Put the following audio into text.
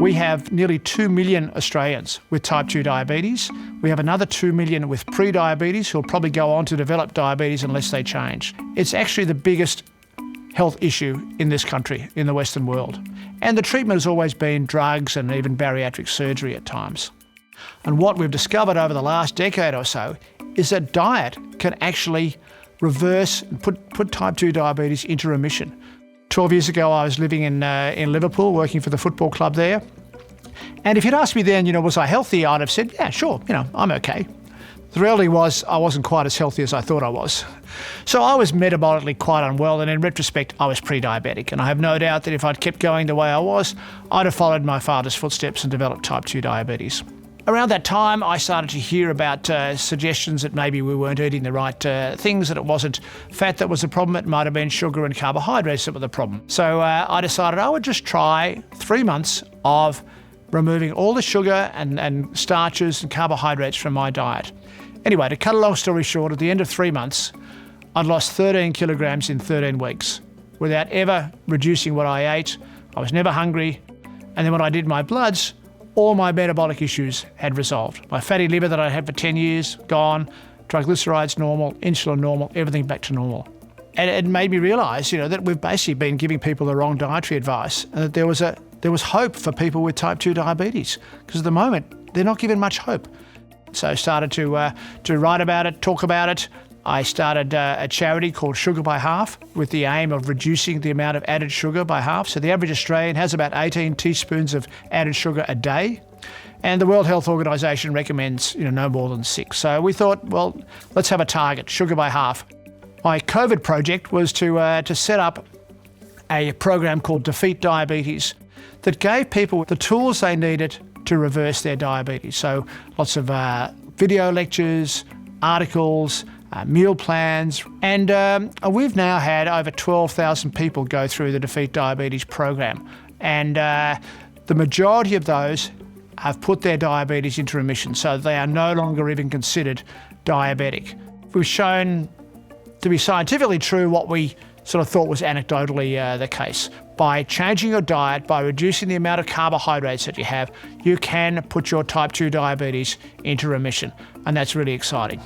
We have nearly 2 million Australians with type 2 diabetes. We have another 2 million with pre-diabetes who will probably go on to develop diabetes unless they change. It's actually the biggest health issue in this country, in the Western world. And the treatment has always been drugs and even bariatric surgery at times. And what we've discovered over the last decade or so is that diet can actually reverse and put type 2 diabetes into remission. 12 years ago, I was living in Liverpool, working for the football club there. And if you'd asked me then, was I healthy, I'd have said, yeah, sure, I'm okay. The reality was I wasn't quite as healthy as I thought I was. So I was metabolically quite unwell, and in retrospect, I was pre-diabetic. And I have no doubt that if I'd kept going the way I was, I'd have followed my father's footsteps and developed type 2 diabetes. Around that time, I started to hear about suggestions that maybe we weren't eating the right things, that it wasn't fat that was the problem, it might have been sugar and carbohydrates that were the problem. So I decided I would just try 3 months of removing all the sugar and starches and carbohydrates from my diet. Anyway, to cut a long story short, at the end of 3 months, I'd lost 13 kilograms in 13 weeks without ever reducing what I ate. I was never hungry. And then when I did my bloods, all my metabolic issues had resolved. My fatty liver that I had for 10 years, gone. Triglycerides normal, insulin normal, everything back to normal. And it made me realise, that we've basically been giving people the wrong dietary advice, and that there was hope for people with type 2 diabetes, because at the moment they're not given much hope. So I started to write about it, talk about it. I started a charity called SugarByHalf with the aim of reducing the amount of added sugar by half. So the average Australian has about 18 teaspoons of added sugar a day. And the World Health Organization recommends no more than 6. So we thought, well, let's have a target, SugarByHalf. My COVID project was to set up a program called Defeat Diabetes that gave people the tools they needed to reverse their diabetes. So lots of video lectures, articles, meal plans, and we've now had over 12,000 people go through the Defeat Diabetes program, and the majority of those have put their diabetes into remission, so they are no longer even considered diabetic. We've shown to be scientifically true what we sort of thought was anecdotally the case. By changing your diet, by reducing the amount of carbohydrates that you have, you can put your type 2 diabetes into remission, and that's really exciting.